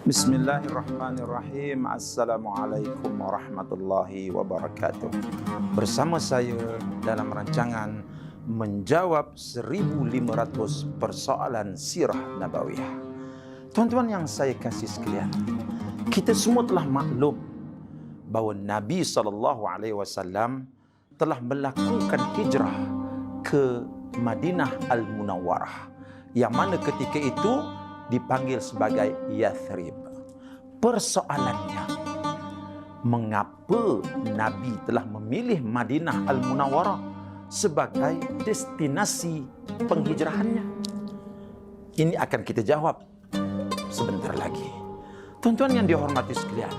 Bismillahirrahmanirrahim. Assalamualaikum warahmatullahi wabarakatuh. Bersama saya dalam rancangan menjawab 1500 persoalan sirah nabawiyah. Tuan-tuan yang saya kasih sekalian, kita semua telah maklum bahawa Nabi SAW telah melakukan hijrah ke Madinah Al-Munawwarah, yang mana ketika itu dipanggil sebagai Yathrib. Persoalannya, mengapa Nabi telah memilih Madinah Al-Munawwarah sebagai destinasi penghijrahannya? Ini akan kita jawab sebentar lagi. Tuan-tuan yang dihormati sekalian,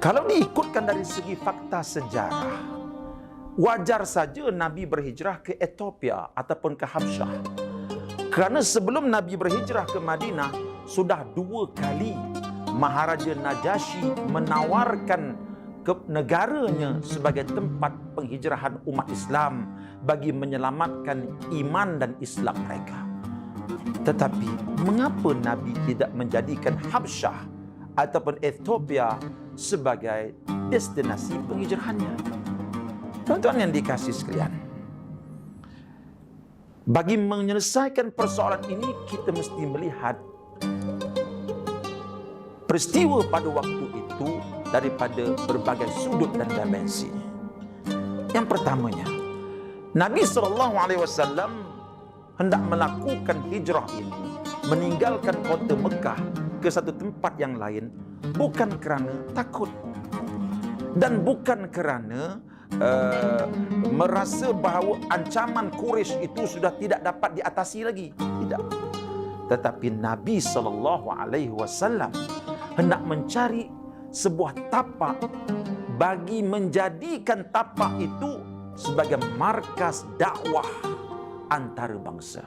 kalau diikutkan dari segi fakta sejarah, wajar saja Nabi berhijrah ke Ethiopia ataupun ke Habsyah. Kerana sebelum Nabi berhijrah ke Madinah, sudah 2 kali Maharaja Najasyi menawarkan ke negaranya sebagai tempat penghijrahan umat Islam bagi menyelamatkan iman dan Islam mereka. Tetapi mengapa Nabi tidak menjadikan Habsyah ataupun Ethiopia sebagai destinasi penghijrahannya? Tuan-tuan yang dikasihi sekalian, bagi menyelesaikan persoalan ini, kita mesti melihat peristiwa pada waktu itu daripada berbagai sudut dan dimensi. Yang pertamanya, Nabi SAW hendak melakukan hijrah ini, meninggalkan kota Mekah ke satu tempat yang lain, bukan kerana takut dan bukan kerana merasa bahawa ancaman Quraisy itu sudah tidak dapat diatasi lagi. Tidak. Tetapi Nabi SAW hendak mencari sebuah tapak bagi menjadikan tapak itu sebagai markas dakwah antarabangsa.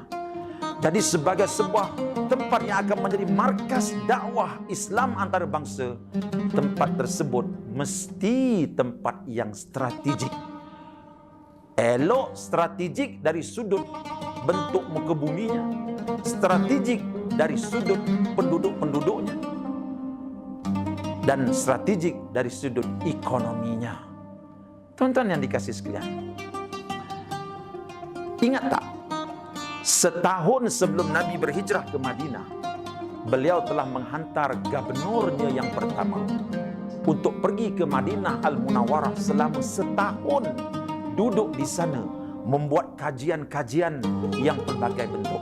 Jadi sebagai sebuah tempat yang akan menjadi markas dakwah Islam antarabangsa, tempat tersebut mesti tempat yang strategik. Elok strategik dari sudut bentuk muka buminya, strategik dari sudut penduduk-penduduknya, dan strategik dari sudut ekonominya. Tuan-tuan yang dikasihi sekalian, ingat tak? Setahun sebelum Nabi berhijrah ke Madinah, beliau telah menghantar gubernurnya yang pertama untuk pergi ke Madinah Al-Munawwarah selama setahun, duduk di sana, membuat kajian-kajian yang berbagai bentuk.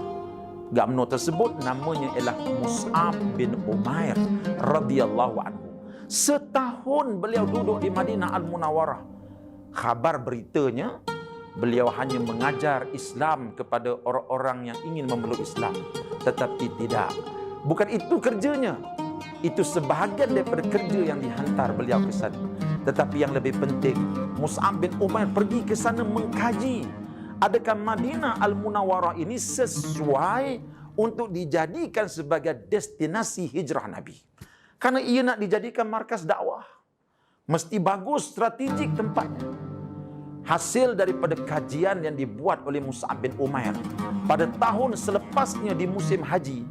Gubernur tersebut namanya ialah Mus'ab bin Umair radhiyallahu anhu. Setahun beliau duduk di Madinah Al-Munawwarah. Khabar beritanya, beliau hanya mengajar Islam kepada orang-orang yang ingin memeluk Islam. Tetapi tidak. Bukan itu kerjanya. Itu sebahagian daripada kerja yang dihantar beliau ke sana. Tetapi yang lebih penting, Mus'ab bin Umair pergi ke sana mengkaji, adakah Madinah Al-Munawwarah ini sesuai untuk dijadikan sebagai destinasi hijrah Nabi. Karena ia nak dijadikan markas dakwah, mesti bagus strategik tempatnya. Hasil daripada kajian yang dibuat oleh Mus'ab bin Umair, pada tahun selepasnya di musim haji,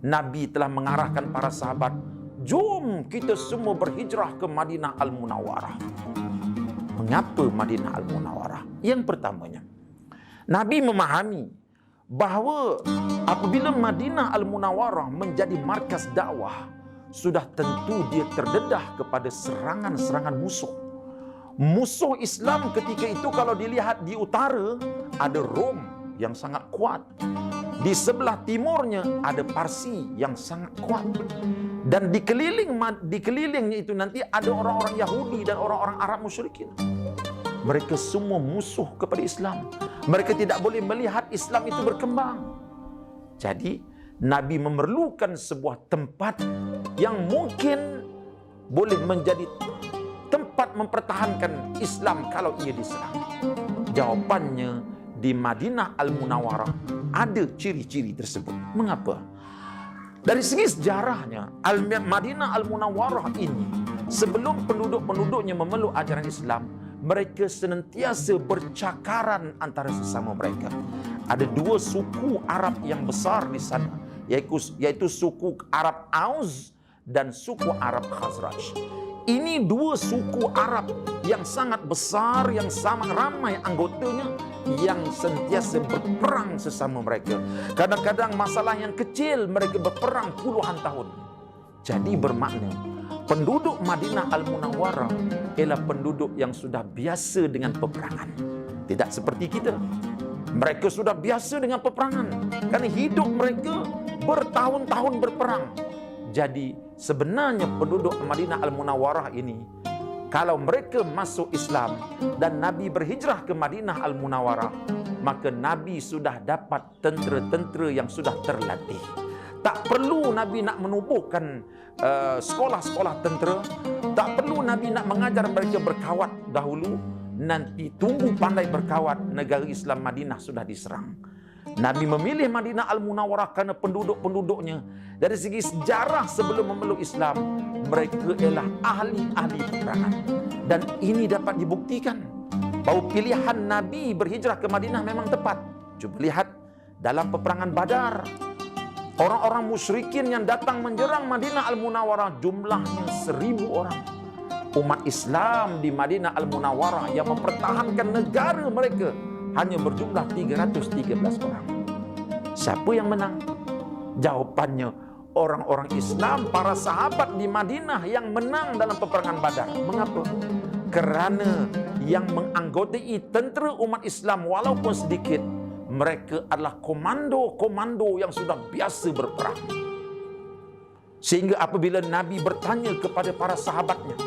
Nabi telah mengarahkan para sahabat, jom kita semua berhijrah ke Madinah Al-Munawwarah. Mengapa Madinah Al-Munawwarah? Yang pertamanya, Nabi memahami bahawa apabila Madinah Al-Munawwarah menjadi markas dakwah, sudah tentu dia terdedah kepada serangan-serangan musuh. Musuh Islam ketika itu kalau dilihat di utara, ada Rom yang sangat kuat. Di sebelah timurnya ada Parsi yang sangat kuat. Dan dikelilingnya itu nanti ada orang-orang Yahudi dan orang-orang Arab musyrikin. Mereka semua musuh kepada Islam. Mereka tidak boleh melihat Islam itu berkembang. Jadi Nabi memerlukan sebuah tempat yang mungkin boleh menjadi tempat mempertahankan Islam kalau ia diserang. Jawapannya, di Madinah Al-Munawwarah ada ciri-ciri tersebut. Mengapa? Dari segi sejarahnya, Madinah Al-Munawwarah ini, sebelum penduduk-penduduknya memeluk ajaran Islam, mereka senantiasa bercakaran antara sesama mereka. Ada 2 suku Arab yang besar di sana, yaitu suku Arab Aus dan suku Arab Khazraj. Ini dua suku Arab yang sangat besar, yang sama ramai anggotanya, yang sentiasa berperang sesama mereka. Kadang-kadang masalah yang kecil mereka berperang puluhan tahun. Jadi bermakna penduduk Madinah Al-Munawwarah ialah penduduk yang sudah biasa dengan peperangan. Tidak seperti kita. Mereka sudah biasa dengan peperangan. Kerana hidup mereka bertahun-tahun berperang. Jadi sebenarnya penduduk Madinah Al-Munawwarah ini, kalau mereka masuk Islam dan Nabi berhijrah ke Madinah Al-Munawwarah, maka Nabi sudah dapat tentera-tentera yang sudah terlatih. Tak perlu Nabi nak menubuhkan sekolah-sekolah tentera. Tak perlu Nabi nak mengajar mereka berkawat dahulu. Nanti tunggu pandai berkawat, negara Islam Madinah sudah diserang. Nabi memilih Madinah Al-Munawwarah kerana penduduk-penduduknya dari segi sejarah sebelum memeluk Islam, mereka ialah ahli-ahli peperangan. Dan ini dapat dibuktikan bahawa pilihan Nabi berhijrah ke Madinah memang tepat. Cuba lihat dalam peperangan Badar, orang-orang musyrikin yang datang menyerang Madinah Al-Munawwarah jumlahnya 1,000 orang. Umat Islam di Madinah Al-Munawwarah yang mempertahankan negara mereka hanya berjumlah 313 orang. Siapa yang menang? Jawapannya orang-orang Islam, para sahabat di Madinah yang menang dalam peperangan Badar. Mengapa? Kerana yang menganggotai tentera umat Islam walaupun sedikit, mereka adalah komando-komando yang sudah biasa berperang. Sehingga apabila Nabi bertanya kepada para sahabatnya,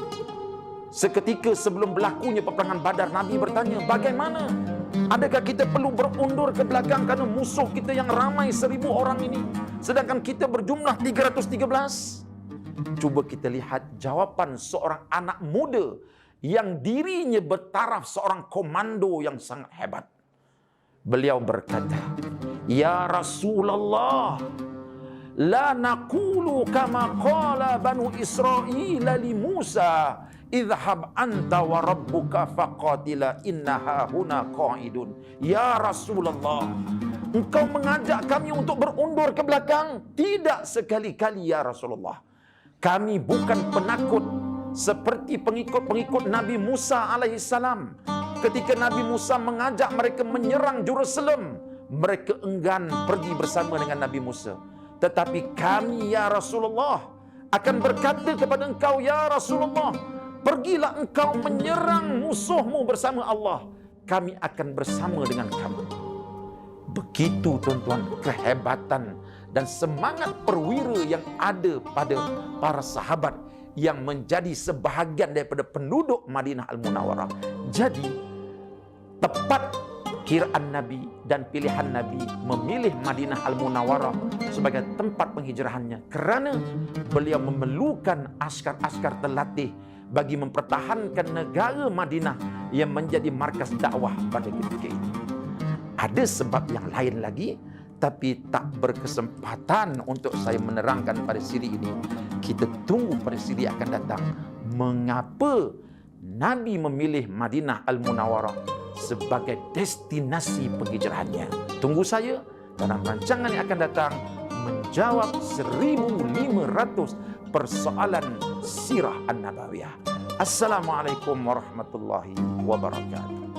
seketika sebelum berlakunya peperangan Badar, Nabi bertanya, bagaimana? Adakah kita perlu berundur ke belakang kerana musuh kita yang ramai 1,000 orang ini, sedangkan kita berjumlah 313? Cuba kita lihat jawapan seorang anak muda yang dirinya bertaraf seorang komando yang sangat hebat. Beliau berkata, Ya Rasulullah, la naqulu kama qala Banu Israel li Musa, idhhab anta wa rabbuka faqatila innaha huna qa'idun. Ya Rasulullah, engkau mengajak kami untuk berundur ke belakang? Tidak sekali-kali ya Rasulullah. Kami bukan penakut seperti pengikut-pengikut Nabi Musa alaihissalam. Ketika Nabi Musa mengajak mereka menyerang Jerusalem, mereka enggan pergi bersama dengan Nabi Musa. Tetapi kami ya Rasulullah akan berkata kepada engkau, ya Rasulullah, pergilah engkau menyerang musuhmu bersama Allah. Kami akan bersama dengan kamu. Begitu tuan-tuan kehebatan dan semangat perwira yang ada pada para sahabat yang menjadi sebahagian daripada penduduk Madinah Al-Munawwarah. Jadi tepat kiraan Nabi dan pilihan Nabi memilih Madinah Al-Munawwarah sebagai tempat penghijrahannya kerana beliau memerlukan askar-askar terlatih bagi mempertahankan negara Madinah yang menjadi markas dakwah pada ketika ini. Ada sebab yang lain lagi, tapi tak berkesempatan untuk saya menerangkan pada siri ini. Kita tunggu pada siri akan datang. Mengapa Nabi memilih Madinah Al-Munawwarah sebagai destinasi penghijrahannya? Tunggu saya dalam rancangan yang akan datang menjawab 1,500 persoalan sirah An-Nabawiyah. Assalamualaikum warahmatullahi wabarakatuh.